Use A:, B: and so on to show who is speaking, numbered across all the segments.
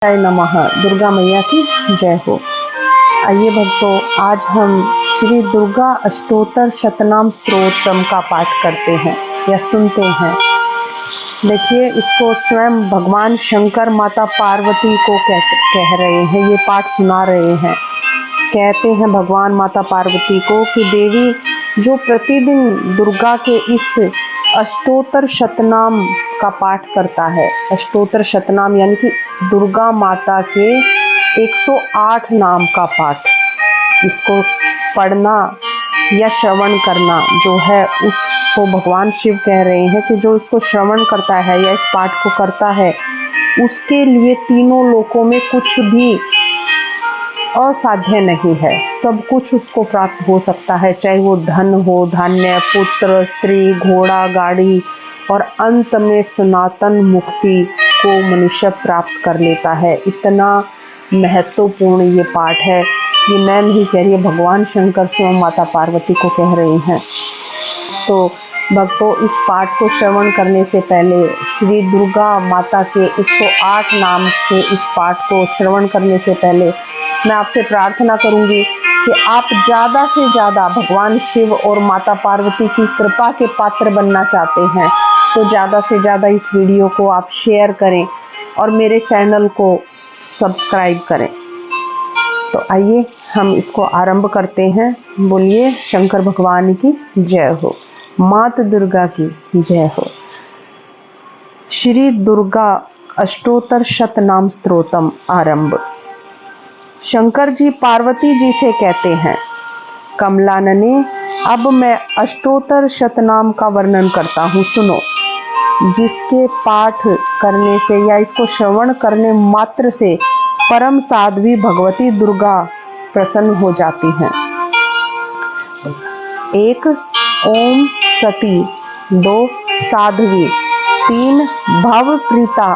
A: जय नमः। दुर्गा मैया की जय हो। आइए भक्तों, आज हम श्री दुर्गा अष्टोत्तर शतनाम स्तोत्रम का पाठ करते हैं या सुनते हैं। देखिए, इसको स्वयं भगवान शंकर माता पार्वती को कह रहे हैं, ये पाठ सुना रहे हैं। कहते हैं भगवान माता पार्वती को कि देवी जो प्रतिदिन दुर्गा के इस अष्टोत्तर शतनाम का पाठ करता है। अष्टोत्तर शतनाम यानी कि दुर्गा माता के 108 नाम का पाठ, इसको पढ़ना या श्रवण करना जो है, उसको भगवान शिव कह रहे हैं कि जो इसको श्रवण करता है या इस पाठ को करता है, उसके लिए तीनों लोकों में कुछ भी असाध्य नहीं है। सब कुछ उसको प्राप्त हो सकता है, चाहे वो धन हो, धान्य, पुत्र, स्त्री, घोड़ा, गाड़ी, और अंत में सनातन मुक्ति को मनुष्य प्राप्त कर लेता है। इतना महत्वपूर्ण ये पाठ है। ये मैं नहीं कह रही, भगवान शंकर स्वयं माता पार्वती को कह रहे हैं। तो भक्तों, इस पाठ को श्रवण करने से पहले, श्री दुर्गा माता के 108 नाम के इस पाठ को श्रवण करने से पहले मैं आपसे प्रार्थना करूंगी कि आप ज़्यादा से ज़्यादा भगवान शिव और माता पार्वती की कृपा के पात्र बनना चाहते हैं तो ज़्यादा से ज़्यादा इस वीडियो को आप शेयर करें और मेरे चैनल को सब्सक्राइब करें। तो आइए हम इसको आरंभ करते हैं। बोलिए शंकर भगवान की जय हो, माता दुर्गा की जय हो। श्री दुर्गा अष्टोत्तर शतनाम स्तोत्रम आरंभ। शंकर जी पार्वती जी से कहते हैं, कमलानने, अब मैं अष्टोत्तर शतनाम का वर्णन करता हूँ, सुनो। जिसके पाठ करने से या इसको श्रवण करने मात्र से परम साध्वी भगवती दुर्गा प्रसन्न हो जाती हैं। 1 ओम सती, 2 साध्वी, 3 भव प्रीता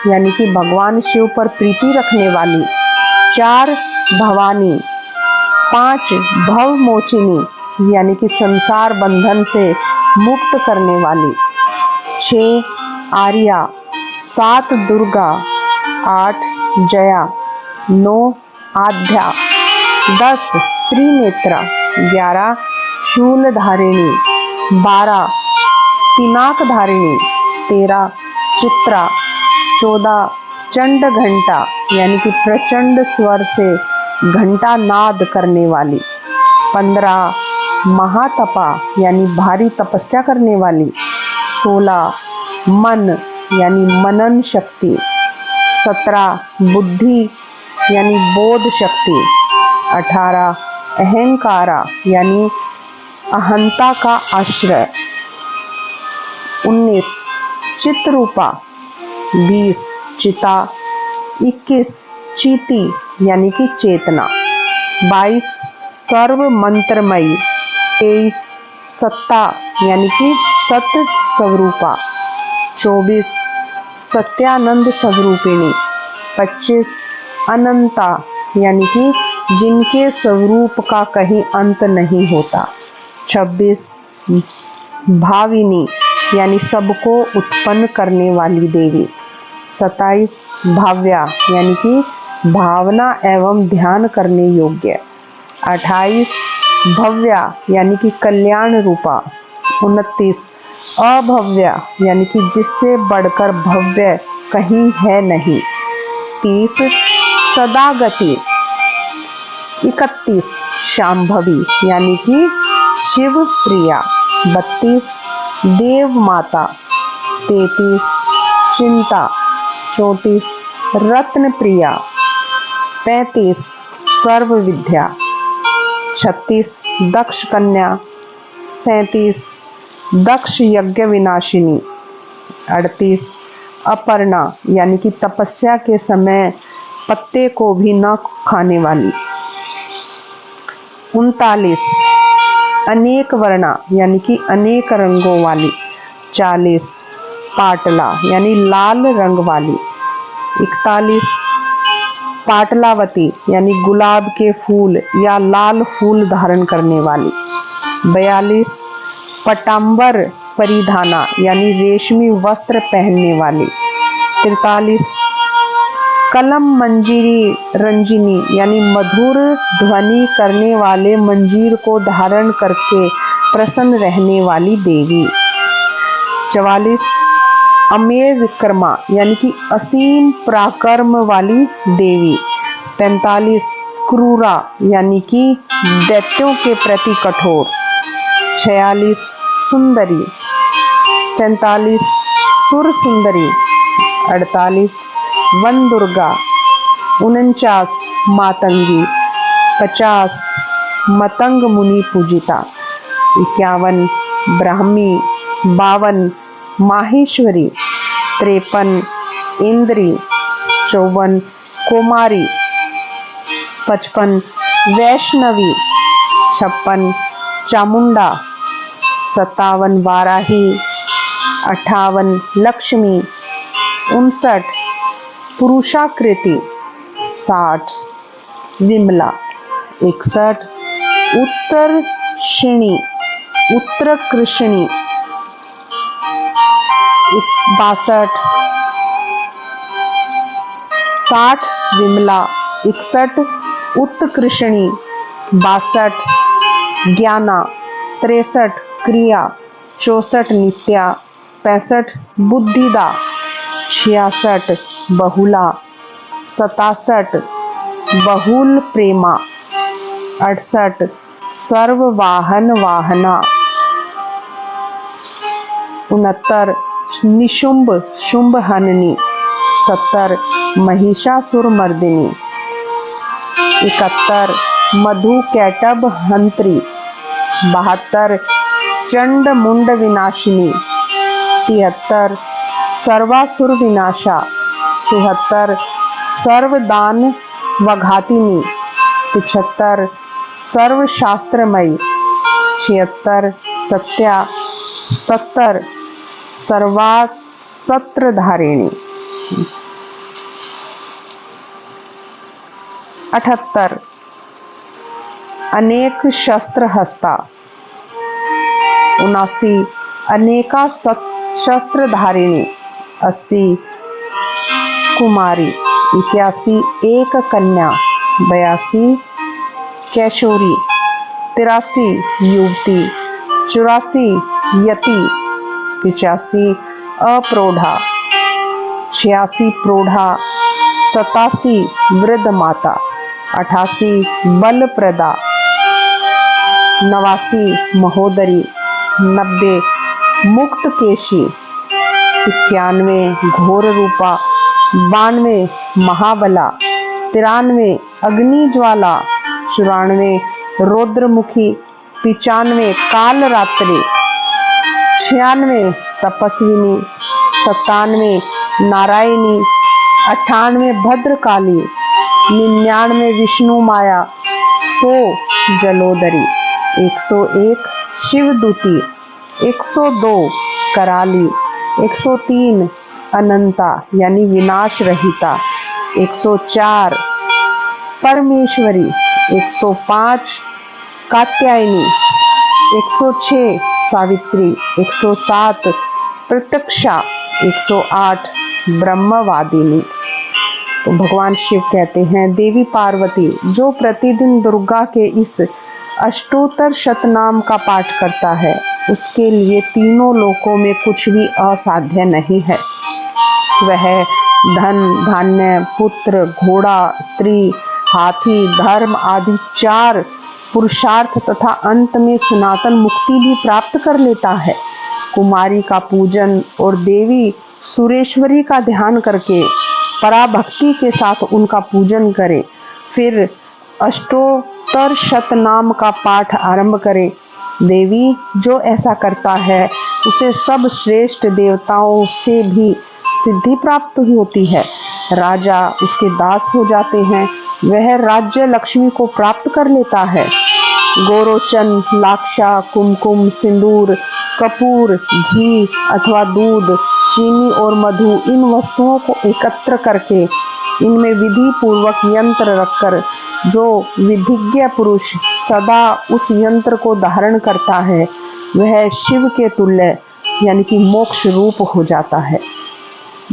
A: यानी कि भगवान शिव पर प्रीति रखने वाली, 4 भवानी, 5 भव मोचिनी यानी कि संसार बंधन से मुक्त करने वाली, 6 आर्या, 7 दुर्गा, 8 जया, 9 आद्या, 10 त्रिनेत्रा, 11 शूलधारिणी, 12 पिनाक धारिणी, 13 चित्रा, 14 चंड घंटा यानी कि प्रचंड स्वर से घंटा नाद करने वाली, 15 महातपा यानी भारी तपस्या करने वाली, 16 मन यानी मनन शक्ति, 17 बुद्धि यानी बोध शक्ति, 18 अहंकारा यानी अहंता का आश्रय, 19 चित्रूपा, 20 चिता, 21 चीति यानी कि चेतना, 22 सर्व मंत्रमयी, 23 सत्ता यानी कि सत्य स्वरूपा, 24 सत्यानंद स्वरूपिणी, 25 अनंता यानी कि जिनके स्वरूप का कहीं अंत नहीं होता, 26 भाविनी यानी सबको उत्पन्न करने वाली देवी, 27 भाव्या यानी कि भावना एवं ध्यान करने योग्य, 28 भव्या यानी कि कल्याण रूपा, 29 अभव्या यानी कि जिससे बढ़कर भव्य कहीं है नहीं, 30 सदागति, 31 शांभवी यानी कि शिव प्रिया, 32 देव माता, 33 चिंता, 34 रत्न प्रिया, 35 सर्व विद्या, 36 दक्ष कन्या, 37 दक्ष यज्ञ विनाशिनी, 38 अपर्णा यानी कि तपस्या के समय पत्ते को भी न खाने वाली, 39 अनेक वर्णा यानी कि अनेक रंगों वाली, 40 पाटला यानी लाल रंग वाली, 41 पाटलावती यानी गुलाब के फूल या लाल फूल धारण करने वाली, 42 पटांबर परिधाना यानी रेशमी वस्त्र पहनने वाली, 43 कलम मंजीरी रंजिनी यानी मधुर ध्वनि करने वाले मंजीर को धारण करके प्रसन्न रहने वाली देवी। 44 अमेय विक्रमा यानी कि असीम पराक्रम वाली देवी। 45 क्रूरा यानी कि दैत्यों के प्रति कठोर। 46 सुंदरी। 47 सुर सुंदरी। 48 वन दुर्गा। 49 मातंगी। 50 मतंग मुनि पूजिता। 51 ब्राह्मी। 52 माहेश्वरी। 53 इंद्री। 54 कुमारी। 55 वैष्णवी। 56 चामुंडा। 57 वाराही। 58 लक्ष्मी। 59 पुरुषाकृति। 60 विमला। 61 उत्तरक्षिणी उत्तरकृष्णी। 62 60 विमला। 61 उत्तकृष्णी। 62 ज्ञाना। 63 क्रिया। 64 नित्या। 65 बुद्धिदा। 66 बहुला। 67 बहुल प्रेमा। 68 सर्ववाहन वाहना। 69 निशुंभ शुंभ हननी। 70 महिषासुर मर्दिनी। 71 मधु कैटभ हंत्री। 72 चंड मुंड विनाशिनी। 73 सर्वासुर विनाशा। 74 सर्वदान वघातिनी। 75 सर्वशास्त्रमयी। 76 सत्या। 77 सर्वास्त्रधारिणी। 78 अनेक शस्त्र हस्ता। 79 अनेका शस्त्र धारिणी। 80 कुमारी। 81 एक कन्या। 82 कैशोरी। 83 युवती। 84 यति। 85 अप्रौढ़ा। 86 प्रौढ़ा। 87 वृद्ध माता। 88 बलप्रदा। 89 महोदरी। 90 मुक्त केशी। 91 घोर रूपा। 92 महाबला। 93 अग्नि ज्वाला। 94 रौद्रमुखी। 95 काल रात्रि। 96 तपस्विनी। 97 नारायणी। 98 भद्रकाली। 99 विष्णु माया। 100 जलोदरी। 101 शिवदूती। 102 कराली। 103 अनंता यानी विनाश रहिता। 104 परमेश्वरी। 105 कात्यायनी। 106 सावित्री। 107 प्रत्यक्षा। 108 ब्रह्मवादिनी। तो भगवान शिव कहते हैं, देवी पार्वती जो प्रतिदिन दुर्गा के इस अष्टोत्तर शतनाम का पाठ करता है उसके लिए तीनों लोकों में कुछ भी असाध्य नहीं है। वह धन धान्य पुत्र घोड़ा स्त्री हाथी धर्म आदि 4 पुरुषार्थ तथा अंत में सनातन मुक्ति भी प्राप्त कर लेता है। कुमारी का पूजन और देवी सुरेश्वरी का ध्यान करके पराभक्ति के साथ उनका पूजन करें, फिर अष्टोत्तर शतनाम का पाठ आरंभ करें। देवी जो ऐसा करता है उसे सब श्रेष्ठ देवताओं से भी सिद्धि प्राप्त होती है। राजा उसके दास हो जाते हैं, वह राज्य लक्ष्मी को प्राप्त कर लेता है। गोरोचन लाक्षा कुमकुम सिंदूर कपूर घी अथवा दूध चीनी और मधु इन वस्तुओं को एकत्र करके इनमें विधि पूर्वक यंत्र रखकर जो विधिज्ञ पुरुष सदा उस यंत्र को धारण करता है वह शिव के तुल्य यानी कि मोक्ष रूप हो जाता है।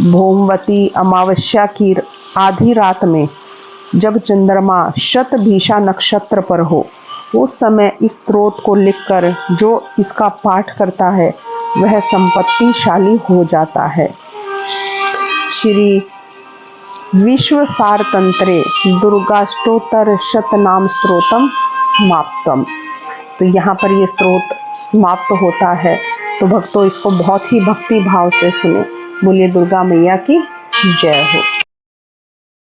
A: भोमवती अमावस्या की आधी रात में जब चंद्रमा शतभिषा नक्षत्र पर हो, उस समय इस स्तोत्र को लिखकर जो इसका पाठ करता है वह संपत्तिशाली हो जाता है। श्री विश्वसारतंत्रे दुर्गाष्टोत्तर शतनाम स्तोत्रम समाप्तम। तो यहाँ पर ये स्तोत्र समाप्त होता है। तो भक्तों, इसको बहुत ही भक्ति भाव से सुने। बोलिए दुर्गा मैया की जय हो।